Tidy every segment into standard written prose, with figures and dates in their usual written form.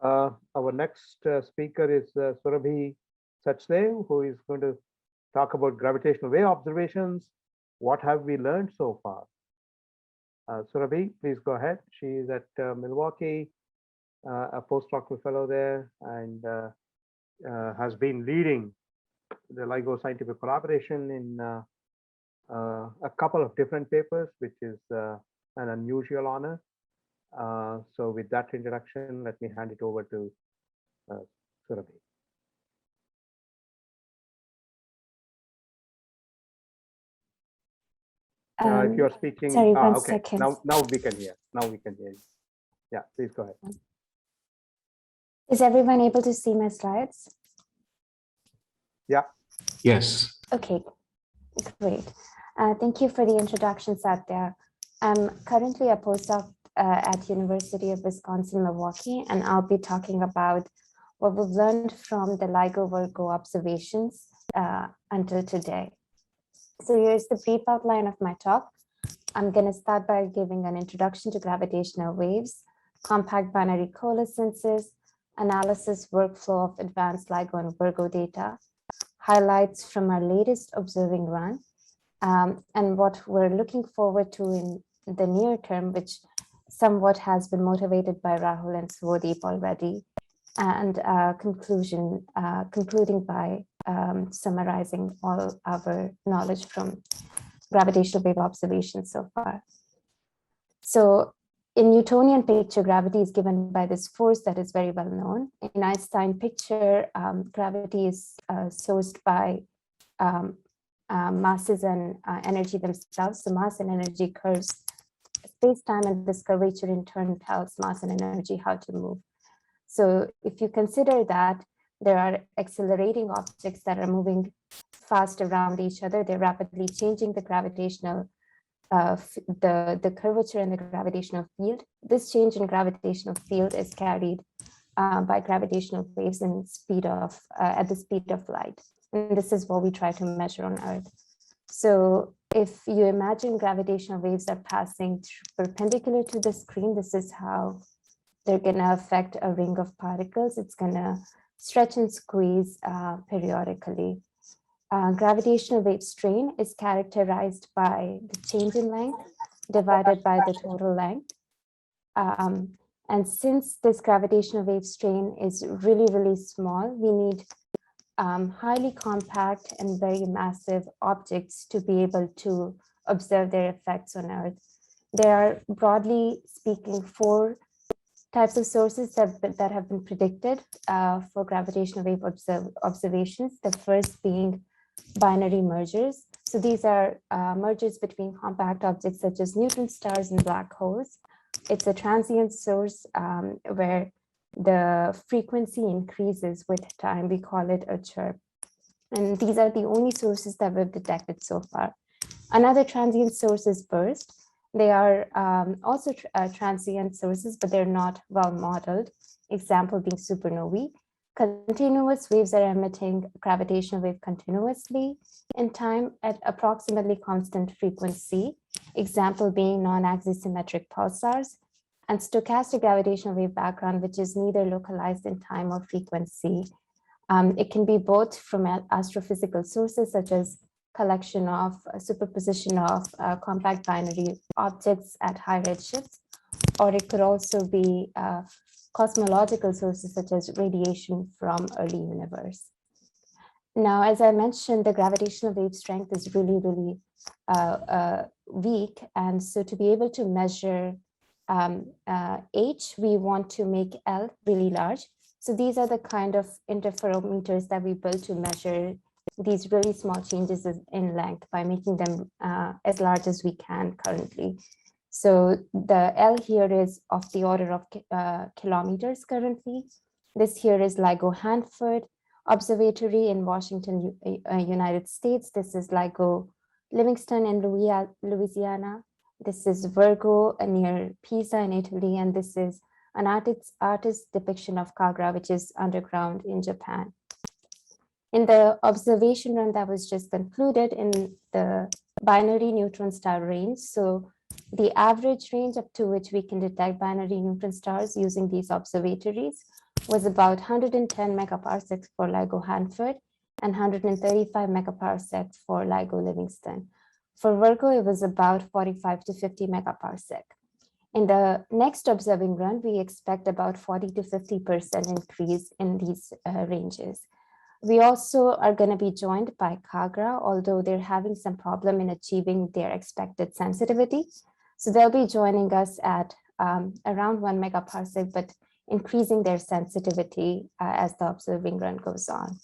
Our next speaker is Surabhi Sachdev, who is going to talk about gravitational wave observations. What have we learned so far? Surabhi, please go ahead. She is at Milwaukee, a postdoctoral fellow there, and has been leading the LIGO scientific collaboration in a couple of different papers, which is an unusual honor. So with that introduction, let me hand it over to Surabhi. If you're speaking, sorry, one okay. second. Now we can hear. Now we can hear you. Yeah, please go ahead. Is everyone able to see my slides? Yeah. Yes. Okay, great. Thank you for the introduction, Satya. I'm currently a postdoc at University of Wisconsin-Milwaukee, and I'll be talking about what we've learned from the LIGO Virgo observations until today. So here's the brief outline of my talk. I'm going to start by giving an introduction to gravitational waves, compact binary coalescences, analysis workflow of advanced LIGO and Virgo data, highlights from our latest observing run, and what we're looking forward to in the near term, which somewhat has been motivated by Rahul and Swadeep already, and concluding by summarizing all our knowledge from gravitational wave observations so far. So in Newtonian picture, gravity is given by this force that is very well known. In Einstein picture, gravity is sourced by masses and energy themselves. So mass and energy curves space-time, and this curvature in turn tells mass and energy how to move. So if you consider that there are accelerating objects that are moving fast around each other, they're rapidly changing the gravitational, the curvature in the gravitational field. This change in gravitational field is carried by gravitational waves in speed of at the speed of light. And this is what we try to measure on Earth. So if you imagine gravitational waves are passing perpendicular to the screen, this is how they're going to affect a ring of particles. It's going to stretch and squeeze periodically. Gravitational wave strain is characterized by the change in length divided by the total length. And since this gravitational wave strain is really, really small, we need highly compact and very massive objects to be able to observe their effects on Earth. There are, broadly speaking, 4 types of sources that have been predicted for gravitational wave observations. The first being binary mergers. So these are mergers between compact objects such as neutron stars and black holes. It's a transient source where the frequency increases with time. We call it a chirp. And these are the only sources that we've detected so far. Another transient source is burst. They are also transient sources, but they're not well modeled. Example being supernovae. Continuous waves are emitting gravitational wave continuously in time at approximately constant frequency. Example being non-axisymmetric pulsars. And stochastic gravitational wave background, which is neither localized in time or frequency. It can be both from astrophysical sources, such as collection of superposition of compact binary objects at high redshifts, or it could also be cosmological sources such as radiation from early universe. Now, as I mentioned, the gravitational wave strength is really, really weak. And so to be able to measure H, we want to make L really large. So these are the kind of interferometers that we build to measure these really small changes in length by making them as large as we can currently. So the L here is of the order of kilometers currently. This here is LIGO Hanford Observatory in Washington, United States. This is LIGO Livingston in Louisiana. This is Virgo near Pisa in Italy, and this is an artist's depiction of Kagra, which is underground in Japan. In the observation run that was just concluded in the binary neutron star range, so the average range up to which we can detect binary neutron stars using these observatories was about 110 megaparsecs for LIGO Hanford and 135 megaparsecs for LIGO Livingston. For Virgo, it was about 45 to 50 megaparsec. In the next observing run, we expect about 40 to 50% increase in these ranges. We also are going to be joined by Kagra, although they're having some problem in achieving their expected sensitivity. So they'll be joining us at around 1 megaparsec, but increasing their sensitivity as the observing run goes on.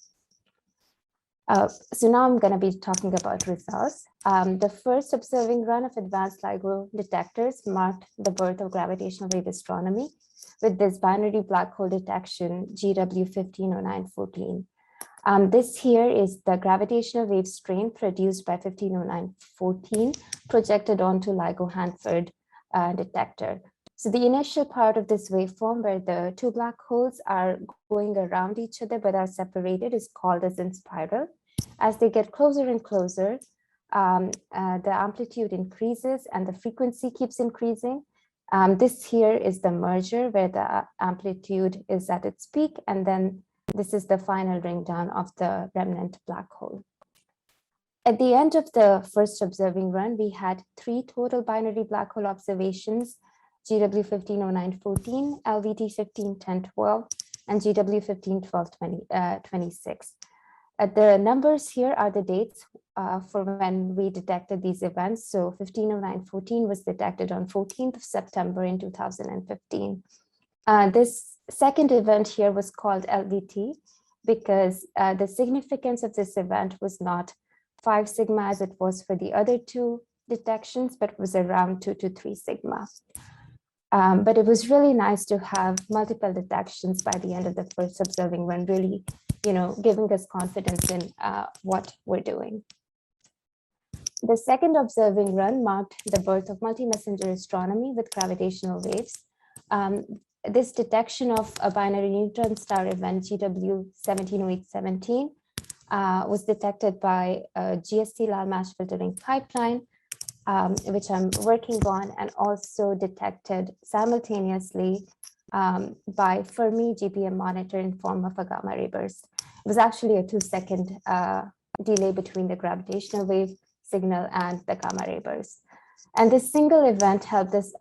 So now I'm going to be talking about results. The first observing run of advanced LIGO detectors marked the birth of gravitational wave astronomy with this binary black hole detection GW150914. This here is the gravitational wave strain produced by 150914 projected onto LIGO Hanford detector. So the initial part of this waveform where the two black holes are going around each other but are separated is called as in spiral. As they get closer and closer, the amplitude increases and the frequency keeps increasing. This here is the merger where the amplitude is at its peak, and then this is the final ring down of the remnant black hole. At the end of the first observing run, we had 3 total binary black hole observations: GW150914, LVT151012, and GW151226. The numbers here are the dates for when we detected these events. So 150914 was detected on 14th of September in 2015. This second event here was called LVT because the significance of this event was not 5 sigma as it was for the other 2 detections, but was around 2 to 3 sigma. But it was really nice to have multiple detections by the end of the first observing run, really, giving us confidence in what we're doing. The second observing run marked the birth of multi-messenger astronomy with gravitational waves. This detection of a binary neutron star event, GW170817, was detected by a GST Lal mass filtering pipeline, which I'm working on, and also detected simultaneously by Fermi GPM monitor in form of a gamma ray burst. It was actually a 2-second delay between the gravitational wave signal and the gamma ray burst. And this single event helped us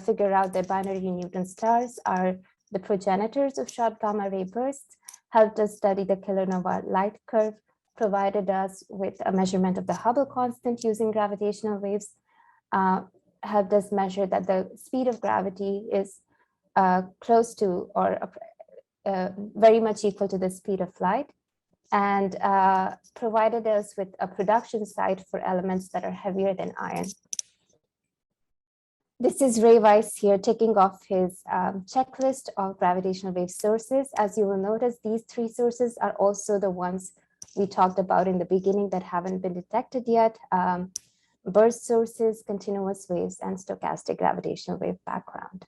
figure out that binary neutron stars are the progenitors of short gamma ray bursts, helped us study the kilonova light curve, provided us with a measurement of the Hubble constant using gravitational waves, helped us measure that the speed of gravity is close to or very much equal to the speed of light, and provided us with a production site for elements that are heavier than iron. This is Ray Weiss here taking off his checklist of gravitational wave sources. As you will notice, these 3 sources are also the ones we talked about in the beginning that haven't been detected yet: burst sources, continuous waves, and stochastic gravitational wave background.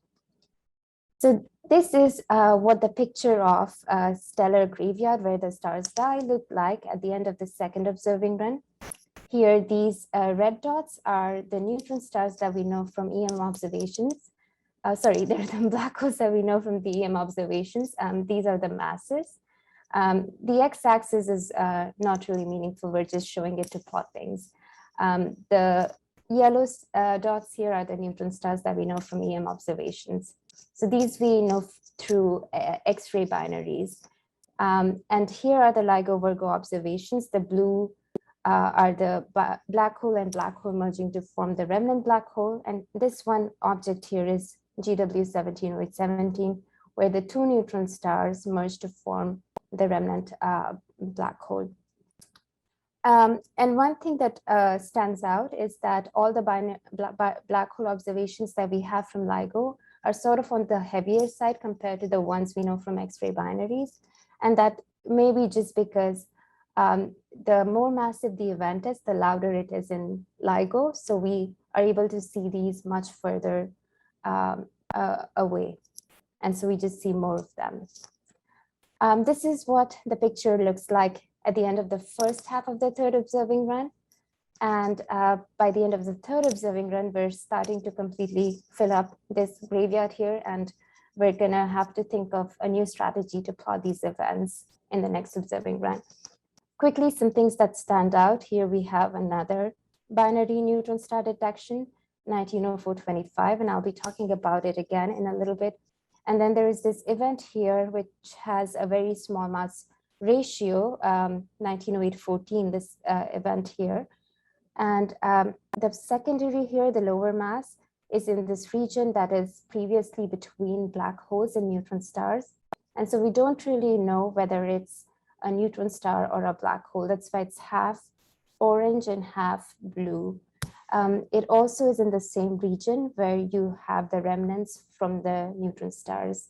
So this is what the picture of a stellar graveyard where the stars die looked like at the end of the second observing run. Here, these red dots are the neutron stars that we know from EM observations. Sorry, they're the black holes that we know from the EM observations. These are the masses. The x-axis is not really meaningful. We're just showing it to plot things. The yellow dots here are the neutron stars that we know from EM observations. So these we know through X-ray binaries. And here are the LIGO Virgo observations. The blue are the black hole and black hole merging to form the remnant black hole. And this one object here is GW170817, where the 2 neutron stars merge to form the remnant black hole. And one thing that stands out is that all the black hole observations that we have from LIGO are sort of on the heavier side compared to the ones we know from X-ray binaries. And that may be just because the more massive the event is, the louder it is in LIGO. So we are able to see these much further away. And so we just see more of them. This is what the picture looks like at the end of the first half of the third observing run. And by the end of the third observing run, we're starting to completely fill up this graveyard here. And we're gonna have to think of a new strategy to plot these events in the next observing run. Quickly, some things that stand out. Here we have another binary neutron star detection, 1904-25, and I'll be talking about it again in a little bit. And then there is this event here, which has a very small mass ratio, 1908-14, this event here. And the secondary here, the lower mass, is in this region that is previously between black holes and neutron stars. And so we don't really know whether it's a neutron star or a black hole. That's why it's half orange and half blue. It also is in the same region where you have the remnants from the neutron stars.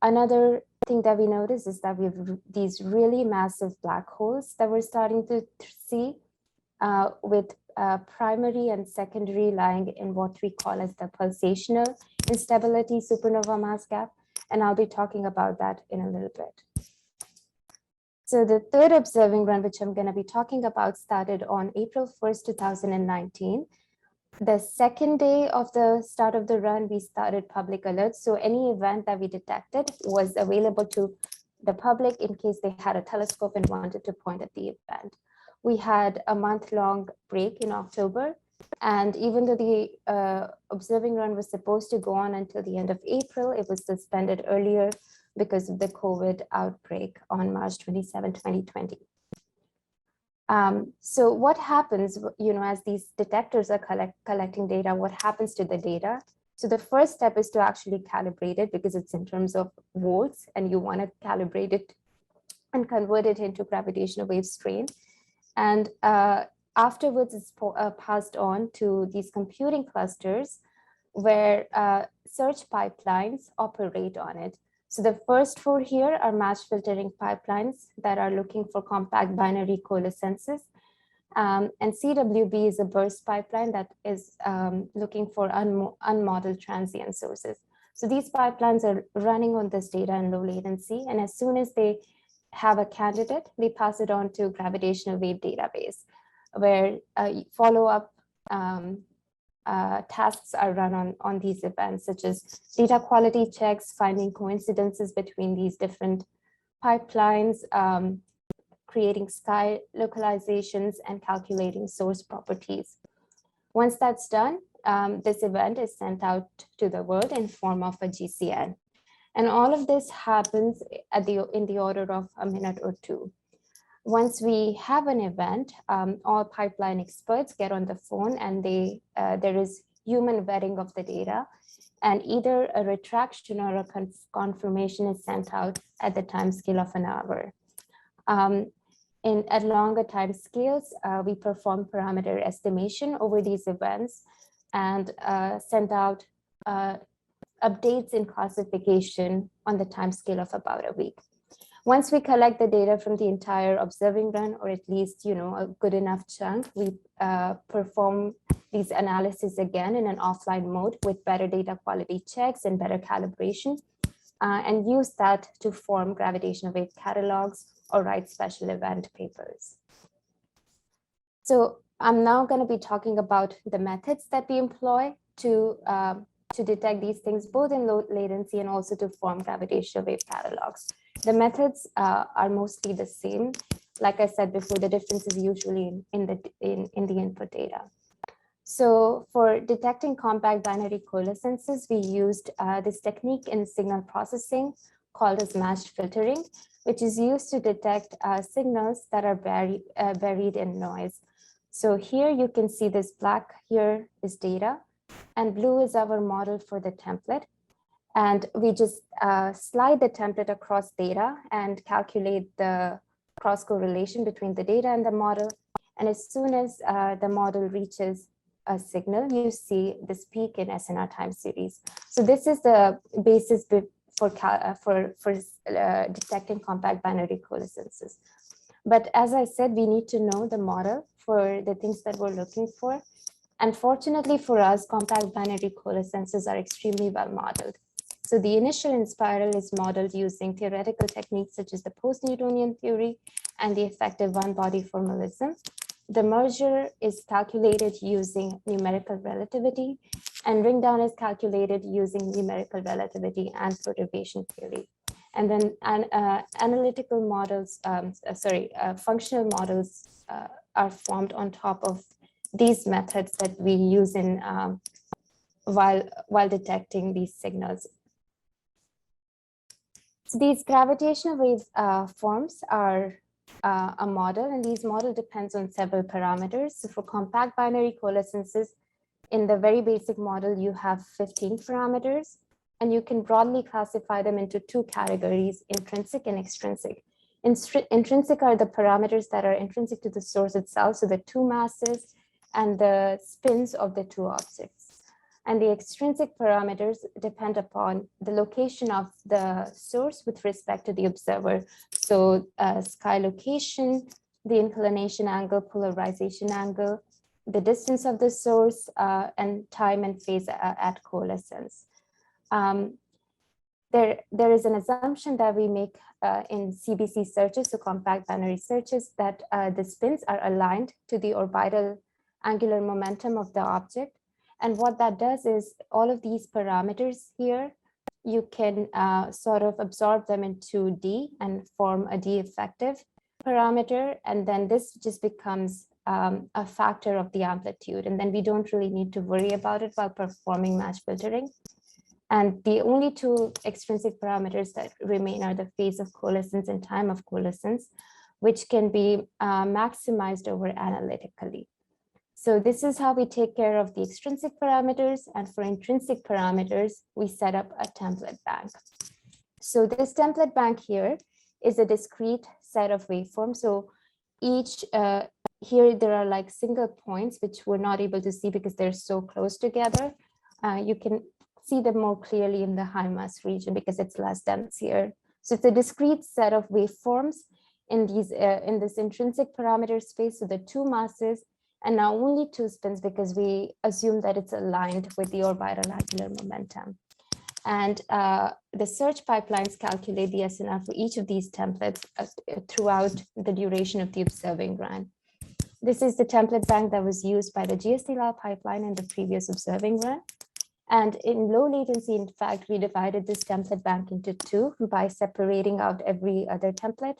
Another thing that we notice is that we have these really massive black holes that we're starting to see with primary and secondary lying in what we call as the pulsational instability supernova mass gap. And I'll be talking about that in a little bit. So the third observing run, which I'm going to be talking about, started on April 1st, 2019. The second day of the start of the run, we started public alerts. So any event that we detected was available to the public in case they had a telescope and wanted to point at the event. We had a month-long break in October. And even though the observing run was supposed to go on until the end of April, it was suspended earlier because of the COVID outbreak on March 27, 2020. So what happens, as these detectors are collecting data, what happens to the data? So the first step is to actually calibrate it because it's in terms of volts and you want to calibrate it and convert it into gravitational wave strain. And afterwards, it's passed on to these computing clusters where search pipelines operate on it. So the first four here are match filtering pipelines that are looking for compact binary coalescences. And CWB is a burst pipeline that is looking for unmodeled transient sources. So these pipelines are running on this data in low latency. And as soon as they have a candidate, they pass it on to gravitational wave database, where follow-up tasks are run on these events, such as data quality checks, finding coincidences between these different pipelines, creating sky localizations, and calculating source properties. Once that's done, this event is sent out to the world in form of a GCN. And all of this happens in the order of a minute or two. Once we have an event, all pipeline experts get on the phone and there is human vetting of the data, and either a retraction or a confirmation is sent out at the time scale of an hour. At longer time scales, we perform parameter estimation over these events and send out updates in classification on the time scale of about a week. Once we collect the data from the entire observing run, or at least a good enough chunk, we perform these analyses again in an offline mode with better data quality checks and better calibration, and use that to form gravitational wave catalogs or write special event papers. So I'm now going to be talking about the methods that we employ to detect these things, both in low latency and also to form gravitational wave catalogs. The methods are mostly the same. Like I said before, the difference is usually in the input data. So for detecting compact binary coalescences, we used this technique in signal processing called as matched filtering, which is used to detect signals that are buried in noise. So here you can see this black here is data, and blue is our model for the template. And we just slide the template across data and calculate the cross correlation between the data and the model. And as soon as the model reaches a signal, you see this peak in SNR time series. So this is the basis for detecting compact binary coalescences. But as I said, we need to know the model for the things that we're looking for. And fortunately for us, compact binary coalescences are extremely well modeled. So the initial inspiral is modeled using theoretical techniques such as the post-Newtonian theory and the effective one-body formalism. The merger is calculated using numerical relativity, And ring down is calculated using numerical relativity and perturbation theory. And then analytical models, functional models are formed on top of these methods that we use in while detecting these signals. So these gravitational wave forms are a model, and these model depends on several parameters. So for compact binary coalescences, in the very basic model, you have 15 parameters, and you can broadly classify them into two categories, intrinsic and extrinsic. Intrinsic are the parameters that are intrinsic to the source itself, so the two masses and the spins of the two objects. And the extrinsic parameters depend upon the location of the source with respect to the observer. So sky location, the inclination angle, polarization angle, the distance of the source, and time and phase at coalescence. There is an assumption that we make in CBC searches, so compact binary searches, that the spins are aligned to the orbital angular momentum of the object. And what that does is all of these parameters here, you can sort of absorb them into D and form a D effective parameter. And then this just becomes a factor of the amplitude. And then we don't really need to worry about it while performing match filtering. And the only two extrinsic parameters that remain are the phase of coalescence and time of coalescence, which can be maximized over analytically. So this is how we take care of the extrinsic parameters, and for intrinsic parameters, we set up a template bank. So this template bank here is a discrete set of waveforms. So each, here there are like single points, which we're not able to see because they're so close together. You can see them more clearly in the high mass region because it's less dense here. So it's a discrete set of waveforms in these in this intrinsic parameter space. So the two masses, and now only two spins because we assume that it's aligned with the orbital angular momentum. And the search pipelines calculate the SNR for each of these templates throughout the duration of the observing run. This is the template bank that was used by the GST-LAL pipeline in the previous observing run. And in low latency, in fact, we divided this template bank into two by separating out every other template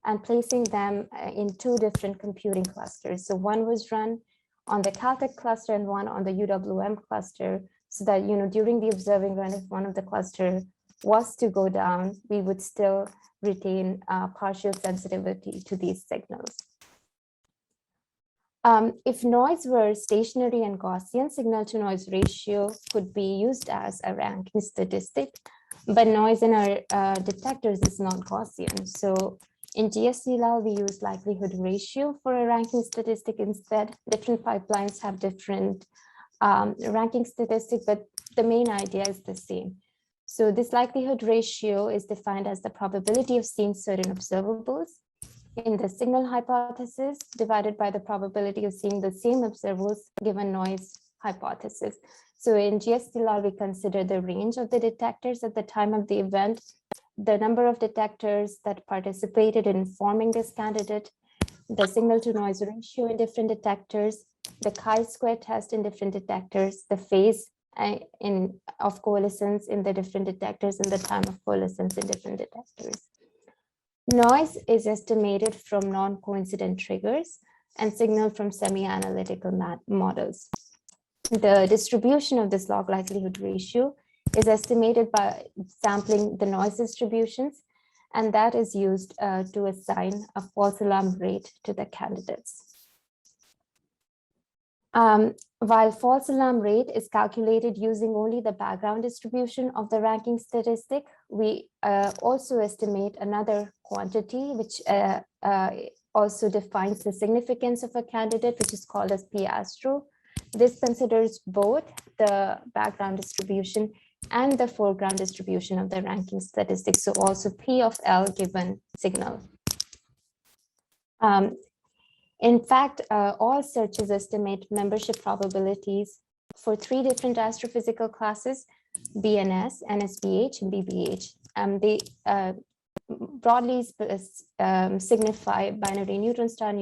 and placing them in two different computing clusters. So one was run on the Caltech cluster and one on the UWM cluster, so that, you know, during the observing run, if one of the cluster was to go down, we would still retain partial sensitivity to these signals. If noise were stationary and Gaussian, signal to noise ratio could be used as a ranking statistic, but noise in our detectors is not Gaussian. So in GST-LAL, we use likelihood ratio for a ranking statistic instead. Different pipelines have different ranking statistics, but the main idea is the same. So this likelihood ratio is defined as the probability of seeing certain observables in the signal hypothesis divided by the probability of seeing the same observables given noise hypothesis. So in GST-LAL, we consider the range of the detectors at the time of the event, the number of detectors that participated in forming this candidate, the signal to noise ratio in different detectors, the chi-square test in different detectors, the phase of coalescence in the different detectors, and the time of coalescence in different detectors. Noise is estimated from non-coincident triggers and signal from semi-analytical models. The distribution of this log likelihood ratio is estimated by sampling the noise distributions, and that is used to assign a false alarm rate to the candidates. While false alarm rate is calculated using only the background distribution of the ranking statistic, we also estimate another quantity which also defines the significance of a candidate, which is called as p-astro. This considers both the background distribution and the foreground distribution of the ranking statistics, so also P of L given signal. In fact, all searches estimate membership probabilities for three different astrophysical classes, BNS, NSBH, and BBH. They broadly signify binary neutron star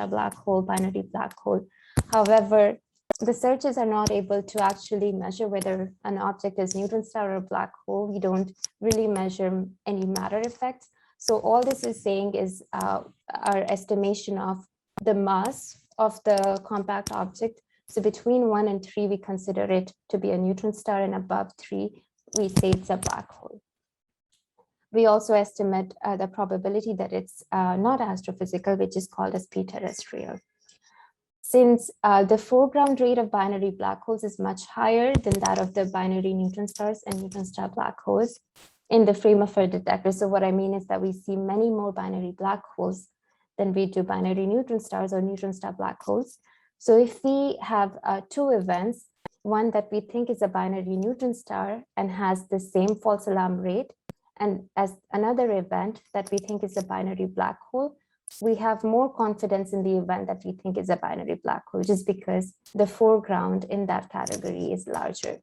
black hole, binary black hole. However, the searches are not able to actually measure whether an object is neutron star or a black hole. We don't really measure any matter effects. So all this is saying is our estimation of the mass of the compact object. So between 1 and 3, we consider it to be a neutron star, and above 3, we say it's a black hole. We also estimate the probability that it's not astrophysical, which is called as p-terrestrial. Since the foreground rate of binary black holes is much higher than that of the binary neutron stars and neutron star black holes in the frame of our detector. So what I mean is that we see many more binary black holes than we do binary neutron stars or neutron star black holes. So if we have 2 events, one that we think is a binary neutron star and has the same false alarm rate, and as another event that we think is a binary black hole, we have more confidence in the event that we think is a binary black hole, just because the foreground in that category is larger.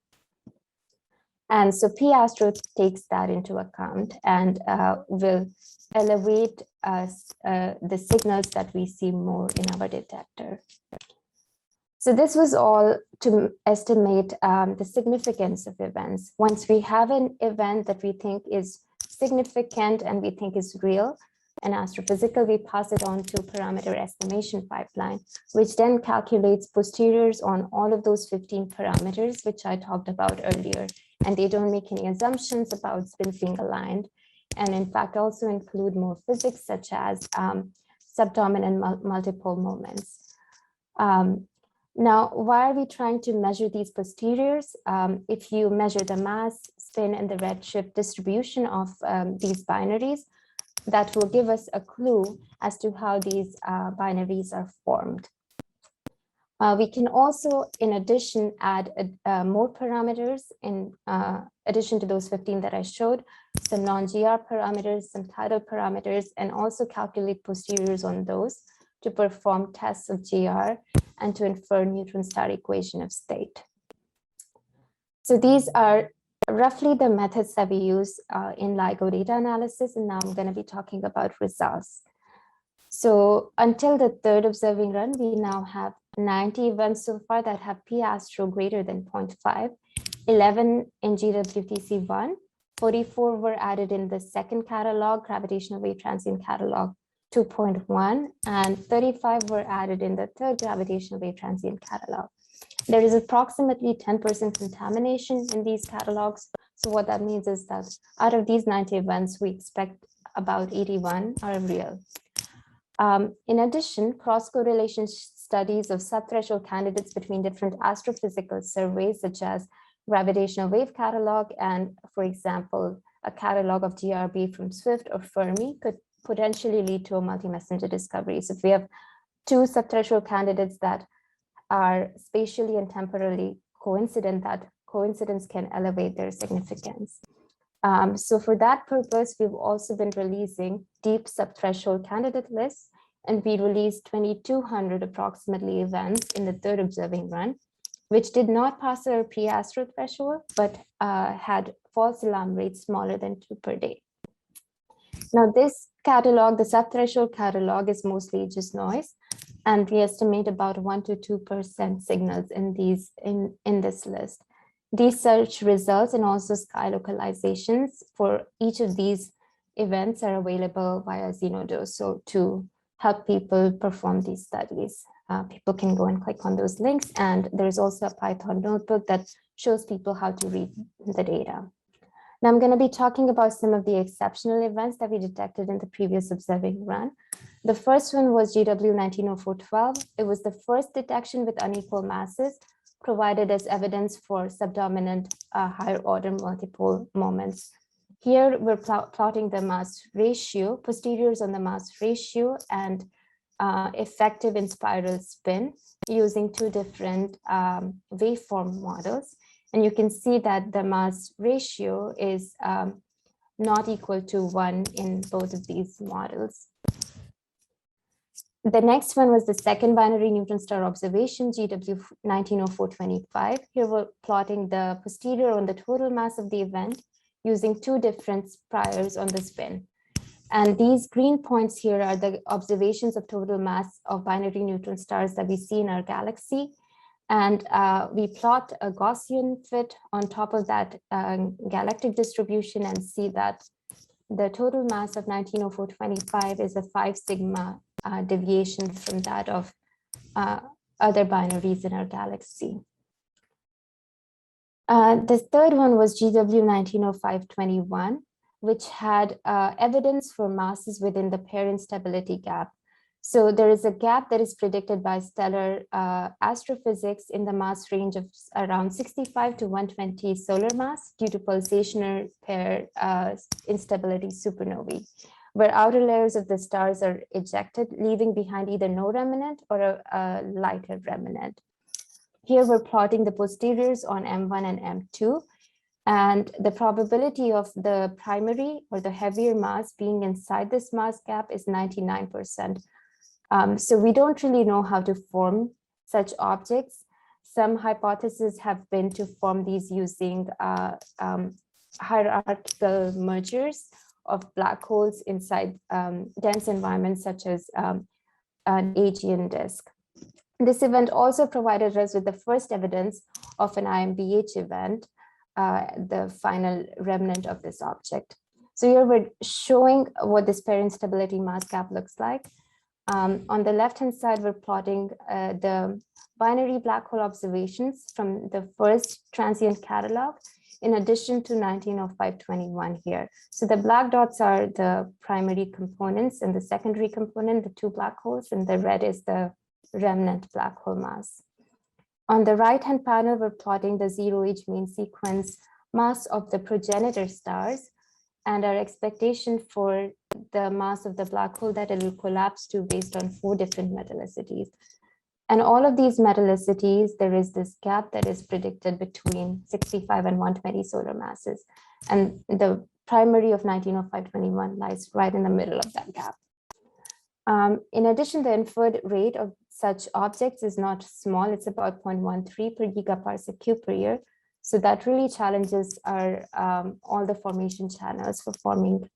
And so p-astro takes that into account and will elevate the signals that we see more in our detector. So this was all to estimate the significance of events. Once we have an event that we think is significant and we think is real and astrophysical, we pass it on to parameter estimation pipeline, which then calculates posteriors on all of those 15 parameters, which I talked about earlier. And they don't make any assumptions about spins being aligned. And in fact, also include more physics, such as subdominant multiple moments. Now, why are we trying to measure these posteriors? If you measure the mass, spin, and the redshift distribution of these binaries, that will give us a clue as to how these binaries are formed. We can also, in addition, add more parameters in addition to those 15 that I showed, some non-GR parameters, some tidal parameters, and also calculate posteriors on those to perform tests of GR and to infer neutron star equation of state. So these are roughly the methods that we use in LIGO data analysis, and now I'm going to be talking about results. So until the 3rd observing run, we now have 90 events so far that have p-astro greater than 0.5, 11 in GWTC1, 44 were added in the second catalog, gravitational wave transient catalog 2.1, and 35 were added in the third gravitational wave transient catalog. There is approximately 10% contamination in these catalogs. So what that means is that out of these 90 events, we expect about 81 are real. In addition, cross-correlation studies of subthreshold candidates between different astrophysical surveys, such as gravitational wave catalog and, for example, a catalog of GRB from Swift or Fermi, could potentially lead to a multi-messenger discovery. So if we have 2 subthreshold candidates that are spatially and temporally coincident, that coincidence can elevate their significance. So for that purpose, we've also been releasing deep subthreshold candidate lists, and we released 2,200 approximately events in the 3rd observing run, which did not pass our p-astro threshold, but had false alarm rates smaller than 2 per day. Now this catalog, the subthreshold catalog, is mostly just noise, and we estimate about 1 to 2% signals in these in this list. These search results and also sky localizations for each of these events are available via Zenodo. So to help people perform these studies, people can go and click on those links. And there's also a Python notebook that shows people how to read the data. Now I'm going to be talking about some of the exceptional events that we detected in the previous observing run. The first one was GW190412. It was the first detection with unequal masses, provided as evidence for subdominant higher order multiple moments. Here we're plotting the mass ratio, posteriors on the mass ratio, and effective in spiral spin using 2 different waveform models. And you can see that the mass ratio is not equal to 1 in both of these models. The next one was the second binary neutron star observation, GW190425. Here we're plotting the posterior on the total mass of the event using 2 different priors on the spin. And these green points here are the observations of total mass of binary neutron stars that we see in our galaxy. And we plot a Gaussian fit on top of that galactic distribution and see that the total mass of 190425 is a 5 sigma deviation from that of other binaries in our galaxy. The third one was GW 190521, which had evidence for masses within the pair instability gap. So there is a gap that is predicted by stellar astrophysics in the mass range of around 65 to 120 solar mass due to pulsational pair instability supernovae, where outer layers of the stars are ejected, leaving behind either no remnant or a lighter remnant. Here we're plotting the posteriors on M1 and M2, and the probability of the primary or the heavier mass being inside this mass gap is 99%. So we don't really know how to form such objects. Some hypotheses have been to form these using hierarchical mergers of black holes inside dense environments such as an Aegean disk. This event also provided us with the first evidence of an IMBH event, the final remnant of this object. So here we're showing what this pair instability mass gap looks like. On the left-hand side, we're plotting the binary black hole observations from the first transient catalog, in addition to 190521 here. So the black dots are the primary components and the secondary component, the two black holes, and the red is the remnant black hole mass. On the right-hand panel, we're plotting the zero-age mean sequence mass of the progenitor stars and our expectation for the mass of the black hole that it will collapse to based on 4 different metallicities. And all of these metallicities, there is this gap that is predicted between 65 and 120 solar masses. And the primary of 190521 lies right in the middle of that gap. In addition, the inferred rate of such objects is not small. It's about 0.13 per gigaparsec cube per year. So that really challenges our all the formation channels for forming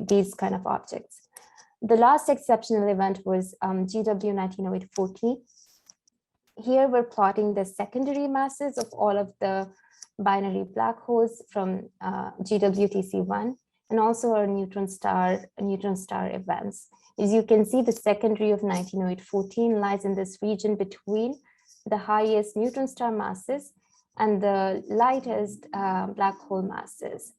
these kind of objects. The last exceptional event was GW 1908-14. Here we're plotting the secondary masses of all of the binary black holes from GWTC1 and also our neutron star events. As you can see, the secondary of 1908-14 lies in this region between the highest neutron star masses and the lightest black hole masses.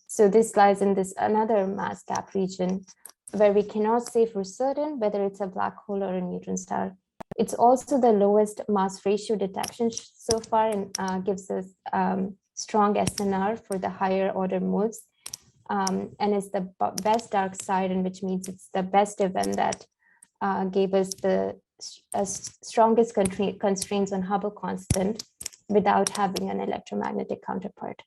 So this lies in this another mass gap region where we cannot say for certain whether it's a black hole or a neutron star. It's also the lowest mass ratio detection so far and gives us strong SNR for the higher order modes. And it's the best dark side, and which means it's the best event that gave us the strongest constraints on Hubble constant without having an electromagnetic counterpart.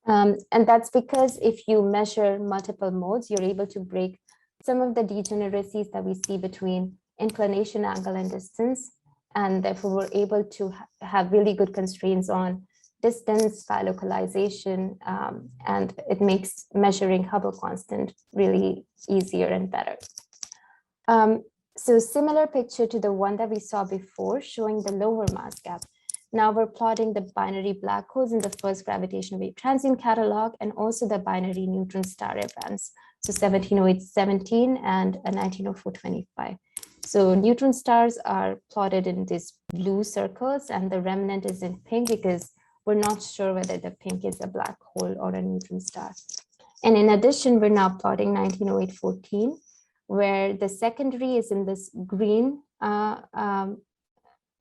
And that's because if you measure multiple modes, you're able to break some of the degeneracies that we see between inclination, angle, and distance. And therefore, we're able to have really good constraints on distance, bilocalization, and it makes measuring Hubble constant really easier and better. So similar picture to the one that we saw before, showing the lower mass gap. Now we're plotting the binary black holes in the first gravitational wave transient catalog and also the binary neutron star events. So 1708-17 and 1904-25. So neutron stars are plotted in these blue circles and the remnant is in pink because we're not sure whether the pink is a black hole or a neutron star. And in addition, we're now plotting 1908-14, where the secondary is in this green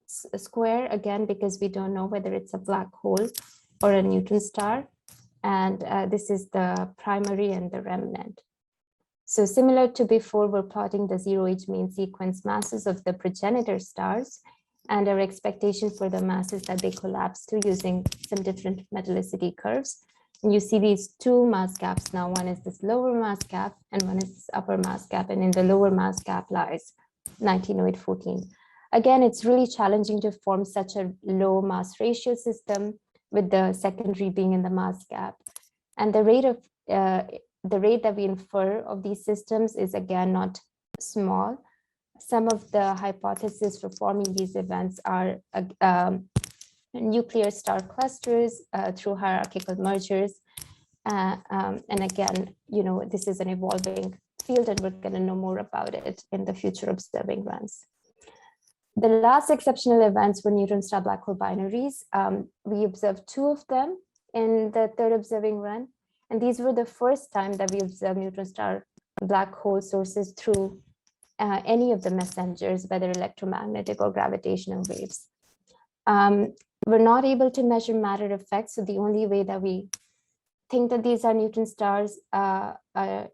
square, again, because we don't know whether it's a black hole or a neutron star. And this is the primary and the remnant. So similar to before, we're plotting the zero-age mean sequence masses of the progenitor stars and our expectation for the masses that they collapse to using some different metallicity curves. And you see these two mass gaps now. One is this lower mass gap and one is this upper mass gap. And in the lower mass gap lies 1908-14. Again, it's really challenging to form such a low mass ratio system with the secondary being in the mass gap. And the rate that we infer of these systems is again not small. Some of the hypotheses for forming these events are nuclear star clusters through hierarchical mergers. And again, this is an evolving field, and we're going to know more about it in the future observing runs. The last exceptional events were neutron star black hole binaries. We observed 2 of them in the third observing run. And these were the first time that we observed neutron star black hole sources through any of the messengers, whether electromagnetic or gravitational waves. We're not able to measure matter effects. So the only way that we think that these are neutron stars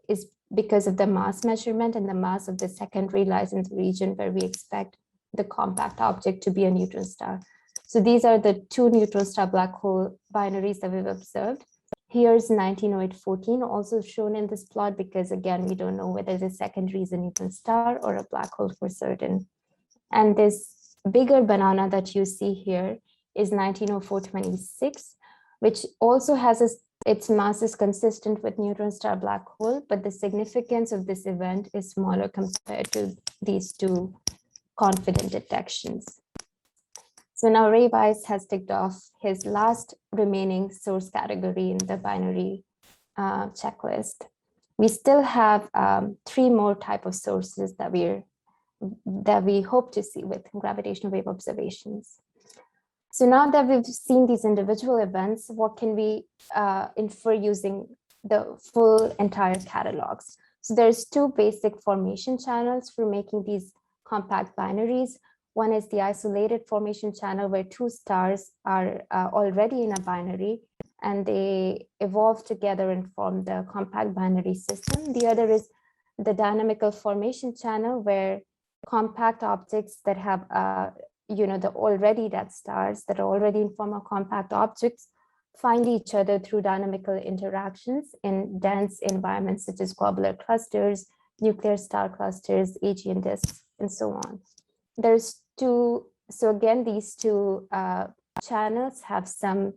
is because of the mass measurement, and the mass of the secondary lies in the region where we expect the compact object to be a neutron star. So these are the 2 neutron star black hole binaries that we've observed. Here's 1908-14 also shown in this plot, because again, we don't know whether the secondary is a neutron star or a black hole for certain. And this bigger banana that you see here is 1904-26, which also has its mass is consistent with neutron star black hole, but the significance of this event is smaller compared to these 2 confident detections. So now Ray Weiss has ticked off his last remaining source category in the binary checklist. We still have 3 more type of sources that we hope to see with gravitational wave observations. So now that we've seen these individual events, what can we infer using the full entire catalogs? So there's 2 basic formation channels for making these compact binaries. One is the isolated formation channel, where 2 stars are already in a binary and they evolve together and form the compact binary system. The other is the dynamical formation channel, where compact objects that have the stars that are already in form of compact objects find each other through dynamical interactions in dense environments such as globular clusters, nuclear star clusters, AGN disks, and so on. There's 2, so again, these 2 channels have some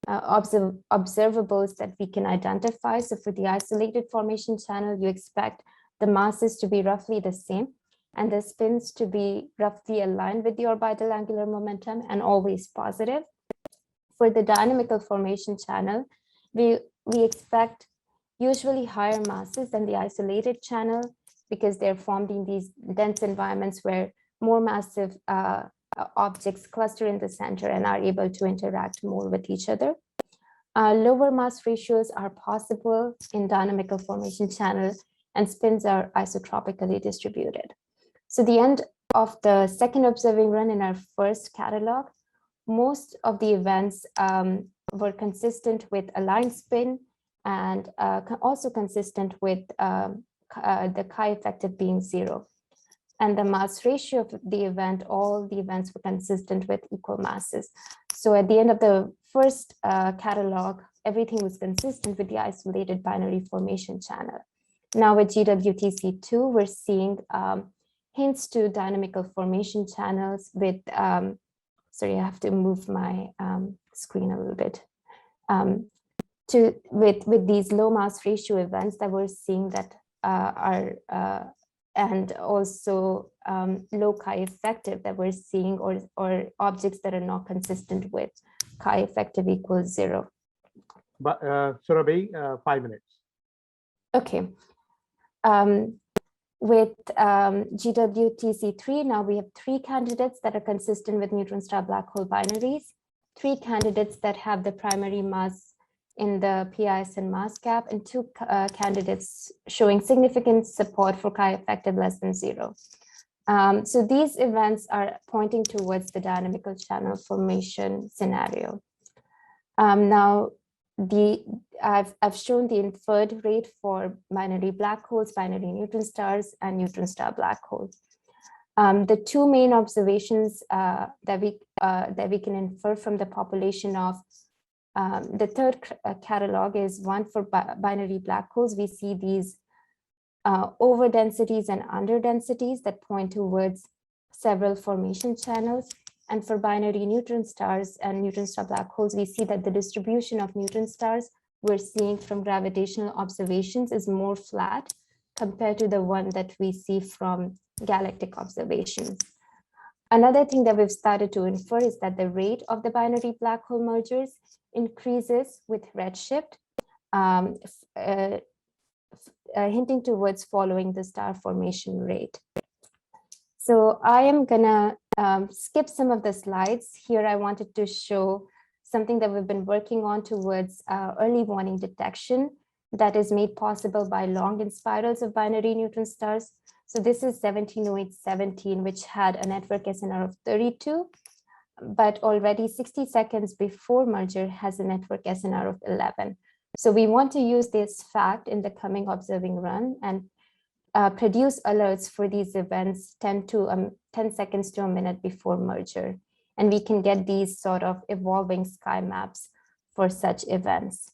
observables that we can identify. So for the isolated formation channel, you expect the masses to be roughly the same and the spins to be roughly aligned with the orbital angular momentum and always positive. For the dynamical formation channel, we expect usually higher masses than the isolated channel, because they're formed in these dense environments where more massive objects cluster in the center and are able to interact more with each other. Lower mass ratios are possible in dynamical formation channel, and spins are isotropically distributed. So the end of the second observing run in our first catalog, most of the events were consistent with aligned spin, and also consistent with the chi effective being 0. And the mass ratio of the event, all the events were consistent with equal masses. So at the end of the first catalog, everything was consistent with the isolated binary formation channel. Now with GWTC2, we're seeing hints to dynamical formation channels with, sorry, I have to move my screen a little bit. With these low mass ratio events that we're seeing that and also low chi effective that we're seeing, or objects that are not consistent with chi effective equals 0. But Surabhi, 5 minutes. Okay. With GWTC3, now we have 3 candidates that are consistent with neutron star black hole binaries, 3 candidates that have the primary mass in the PIS and mass gap, and 2 candidates showing significant support for chi effective less than 0. So these events are pointing towards the dynamical channel formation scenario. Now, I've shown the inferred rate for binary black holes, binary neutron stars, and neutron star black holes. The 2 main observations that we can infer from the population of the third catalog is one for binary black holes. We see these over densities and under densities that point towards several formation channels. And for binary neutron stars and neutron star black holes, we see that the distribution of neutron stars we're seeing from gravitational observations is more flat compared to the one that we see from galactic observations. Another thing that we've started to infer is that the rate of the binary black hole mergers increases with redshift, hinting towards following the star formation rate. So I am gonna skip some of the slides. Here I wanted to show something that we've been working on towards early warning detection that is made possible by long spirals of binary neutron stars. So this is 170817, which had a network SNR of 32, but already 60 seconds before merger has a network SNR of 11. So we want to use this fact in the coming observing run and produce alerts for these events 10 seconds to a minute before merger. And we can get these sort of evolving sky maps for such events.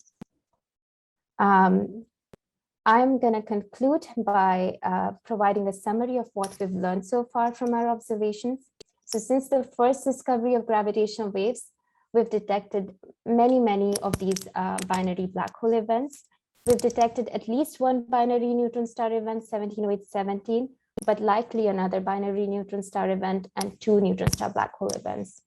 I'm going to conclude by providing a summary of what we've learned so far from our observations. So since the first discovery of gravitational waves, we've detected many of these binary black hole events. We've detected at least one binary neutron star event, 170817, but likely another binary neutron star event and 2 neutron star black hole events.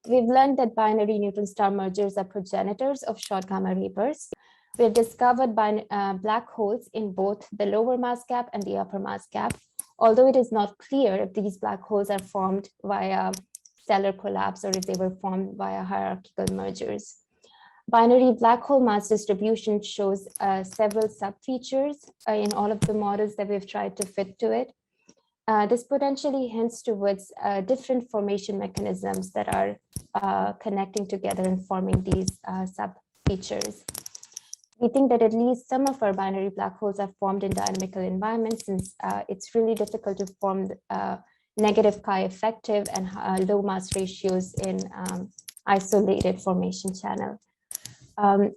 We've learned that binary neutron star mergers are progenitors of short gamma ray bursts. We've discovered black holes in both the lower mass gap and the upper mass gap, although it is not clear if these black holes are formed via stellar collapse or if they were formed via hierarchical mergers. Binary black hole mass distribution shows several sub-features in all of the models that we've tried to fit to it. This potentially hints towards different formation mechanisms that are connecting together and forming these sub-features. We think that at least some of our binary black holes are formed in dynamical environments, since it's really difficult to form negative chi effective and low mass ratios in isolated formation channel.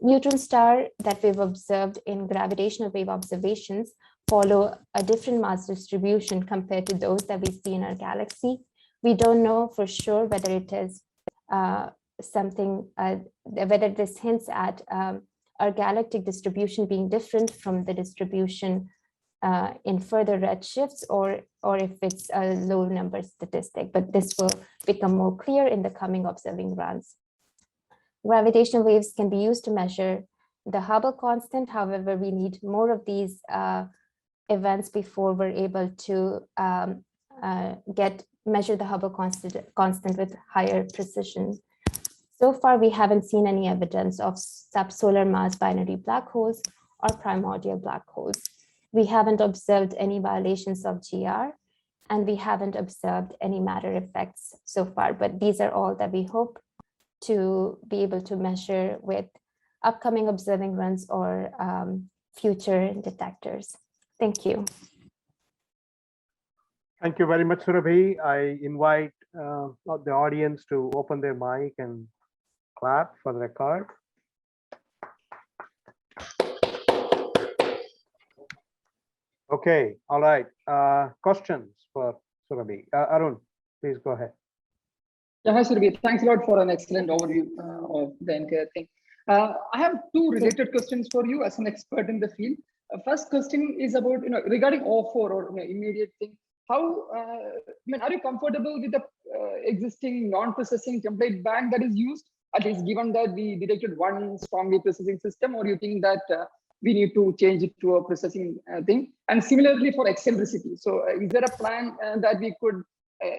Neutron star that we've observed in gravitational wave observations follow a different mass distribution compared to those that we see in our galaxy. We don't know for sure whether it is whether this hints at our galactic distribution being different from the distribution in further redshifts, or if it's a low number statistic, but this will become more clear in the coming observing runs. Gravitational waves can be used to measure the Hubble constant. However, we need more of these events before we're able to measure the Hubble constant with higher precision. So far, we haven't seen any evidence of subsolar mass binary black holes or primordial black holes. We haven't observed any violations of GR, and we haven't observed any matter effects so far, but these are all that we hope to be able to measure with upcoming observing runs or future detectors. Thank you. Thank you very much, Surabhi. I invite the audience to open their mic and clap for the record. Okay, all right. Questions for Surabhi? Arun, please go ahead. Yeah, hi, Surabhi. Thanks a lot for an excellent overview of the entire thing. I have two related questions for you as an expert in the field. First question is about, regarding O4 or immediate thing. How, are you comfortable with the existing non-processing template bank that is used, at least given that we detected one strongly processing system, or you think that we need to change it to a processing thing? And similarly for eccentricity. So is there a plan that we could,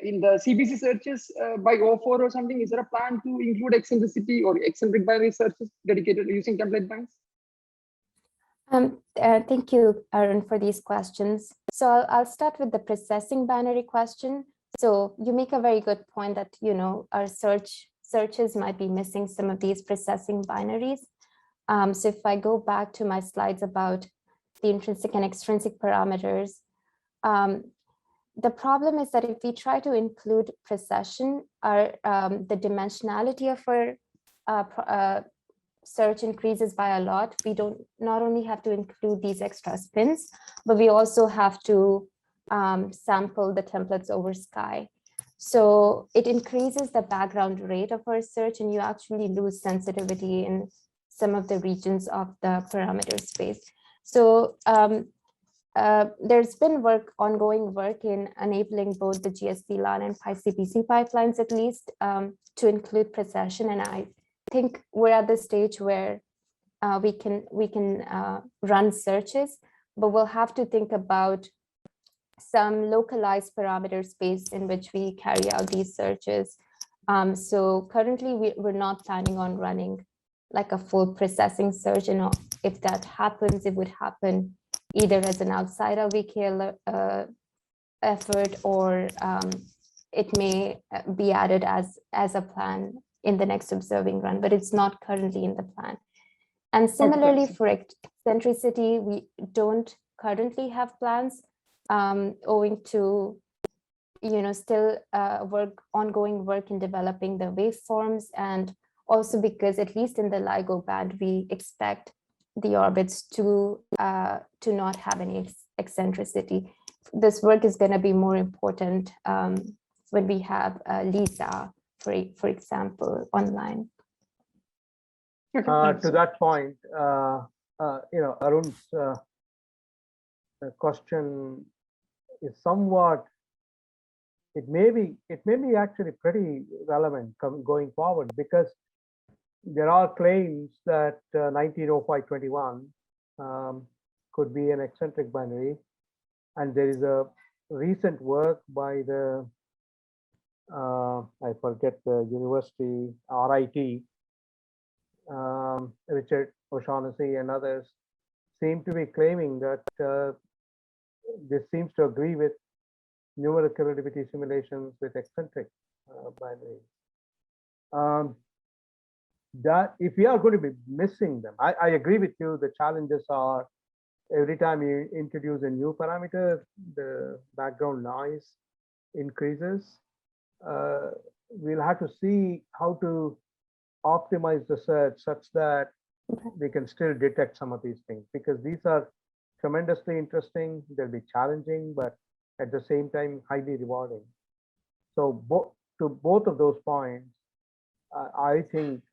in the CBC searches by O4 or something, is there a plan to include eccentricity or eccentric binary searches dedicated to using template banks? Thank you, Arun, for these questions. So I'll start with the processing binary question. So you make a very good point that, our searches might be missing some of these processing binaries. So if I go back to my slides about the intrinsic and extrinsic parameters, the problem is that if we try to include precession, the dimensionality of our search increases by a lot. We don't not only have to include these extra spins, but we also have to sample the templates over sky. So it increases the background rate of our search, and you actually lose sensitivity in some of the regions of the parameter space. So there's been ongoing work in enabling both the GSP-LAN and PyCPC pipelines, at least, to include precession. And I think we're at the stage where we can run searches, but we'll have to think about some localized parameter space in which we carry out these searches. So currently we're not planning on running like a full processing search. And if that happens, it would happen either as an outside LVKL effort, or it may be added as a plan in the next observing run, but it's not currently in the plan. And similarly for eccentricity, we don't currently have plans, owing to still ongoing work in developing the waveforms, and also because at least in the LIGO band, we expect the orbits to not have any eccentricity. This work is going to be more important when we have LISA, for example, online. To that point, Arun's question is somewhat, it may be actually pretty relevant going forward, because there are claims that 190521 could be an eccentric binary, and there is a recent work by the I forget the university, RIT, Richard O'Shaughnessy and others seem to be claiming that this seems to agree with numerical relativity simulations with eccentric binaries. That if we are going to be missing them, I agree with you. The challenges are every time you introduce a new parameter, the background noise increases. We'll have to see how to optimize the search such that we can still detect some of these things, because these are tremendously interesting. They'll be challenging, but at the same time highly rewarding. So to both of those points, I think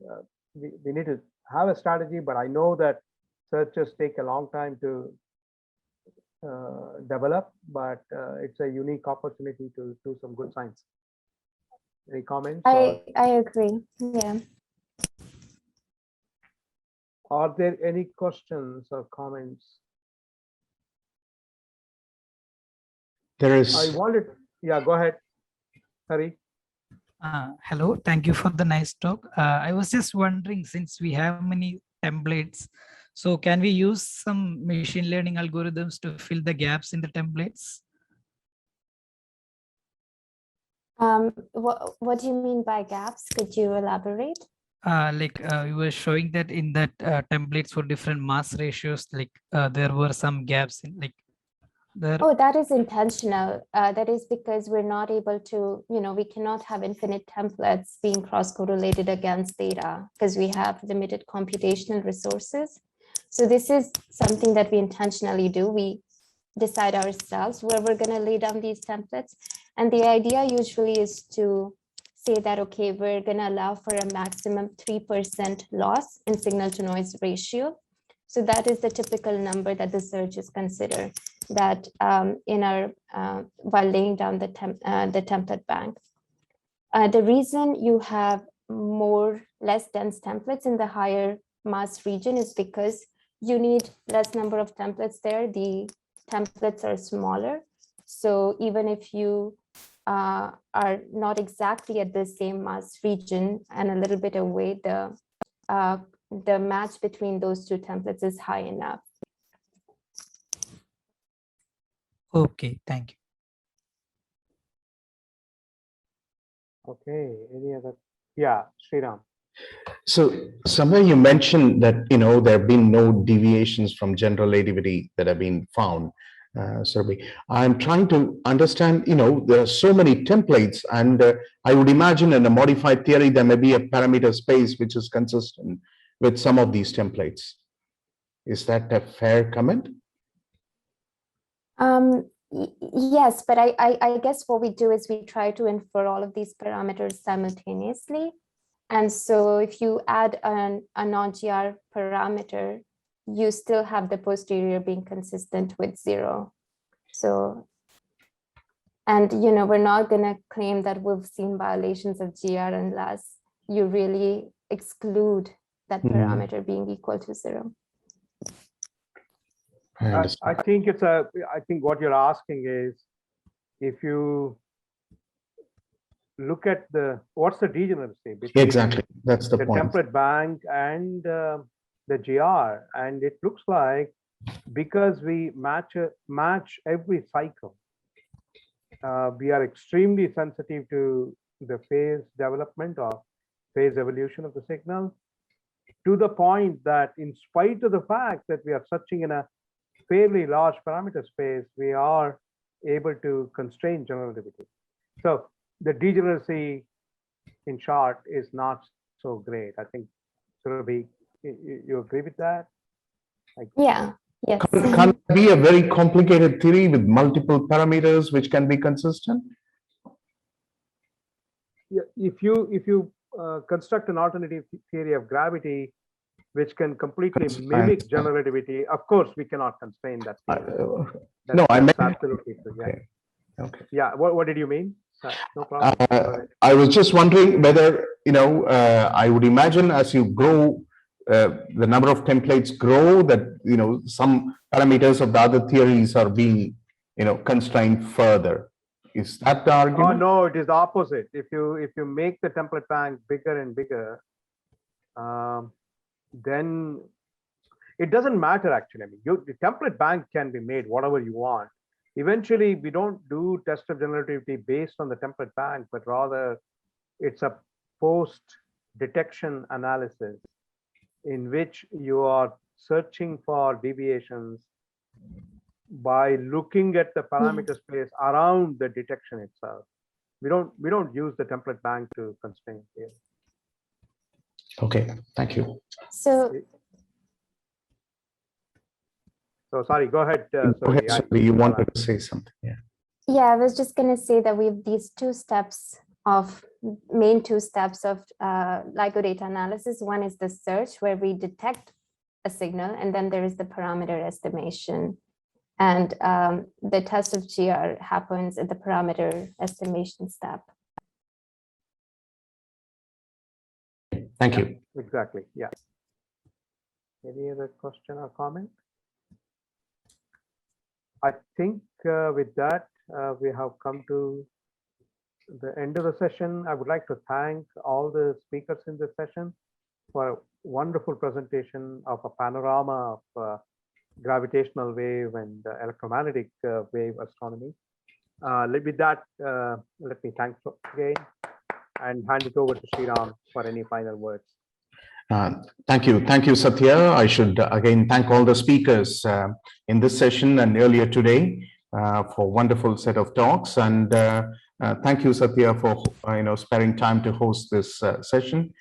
we need to have a strategy, but I know that searches take a long time to develop, but it's a unique opportunity to do some good science. Any comments? I agree. Yeah. Are there any questions or comments? There is. I wanted, yeah, go ahead, Hari. Hello, thank you for the nice talk. I was just wondering, since we have many templates, so can we use some machine learning algorithms to fill the gaps in the templates? What do you mean by gaps? Could you elaborate? You were showing that in that templates for different mass ratios, there were some gaps in there. Oh, that is intentional. That is because we're not able to, we cannot have infinite templates being cross-correlated against data because we have limited computational resources. So this is something that we intentionally do. We decide ourselves where we're going to lay down these templates. And the idea usually is to say that, okay, we're going to allow for a maximum 3% loss in signal to noise ratio. So that is the typical number that the searches consider that in our while laying down the template bank. The reason you have less dense templates in the higher mass region is because you need less number of templates there. The templates are smaller. So even if you are not exactly at the same mass region and a little bit away, the match between those two templates is high enough. Okay, thank you. Okay, any other? Yeah, Sriram. So somewhere you mentioned that, there have been no deviations from general relativity that have been found. Surabhi, I'm trying to understand, there are so many templates, and I would imagine in a modified theory, there may be a parameter space which is consistent with some of these templates. Is that a fair comment? Yes, but I guess what we do is we try to infer all of these parameters simultaneously. And so if you add a non-GR parameter, you still have the posterior being consistent with 0. So, and we're not going to claim that we've seen violations of GR unless you really exclude that parameter being equal to 0. I think I think what you're asking is, if you look at what's the degeneracy between Exactly, that's the point. template bank and the GR, and it looks like because we match every cycle, we are extremely sensitive to the phase development or phase evolution of the signal, to the point that in spite of the fact that we are searching in a fairly large parameter space, we are able to constrain general relativity. So the degeneracy, in short, is not so great. I think, Surabhi, you agree with that? Yeah, yes. Can it be a very complicated theory with multiple parameters which can be consistent? Yeah, if you construct an alternative theory of gravity which can completely mimic general relativity, of course we cannot constrain that theory. No, I meant absolutely true. Yeah. Okay. Yeah. What did you mean? No problem. I was just wondering whether I would imagine as you grow, the number of templates grow, that some parameters of the other theories are being constrained further. Is that the argument? Oh no, it is the opposite. If you make the template bank bigger and bigger, then it doesn't matter actually. I mean, the template bank can be made whatever you want. Eventually, we don't do test of general relativity based on the template bank, but rather it's a post detection analysis in which you are searching for deviations by looking at the parameter space around the detection itself. We don't use the template bank to constrain here. Okay, thank you. So sorry, go ahead. Go ahead, Surabhi, you wanted to say something. yeah, I was just going to say that we have these main two steps of LIGO data analysis. One is the search, where we detect a signal, and then there is the parameter estimation. And the test of GR happens at the parameter estimation step. Thank you. Exactly. Yeah. Any other question or comment? I think with that, we have come to the end of the session. I would like to thank all the speakers in this session for a wonderful presentation of a panorama of gravitational wave and electromagnetic wave astronomy. With that, let me thank again and hand it over to Sriram for any final words. Thank you, Satya. I should again thank all the speakers in this session and earlier today for a wonderful set of talks. And thank you, Satya, for sparing time to host this session.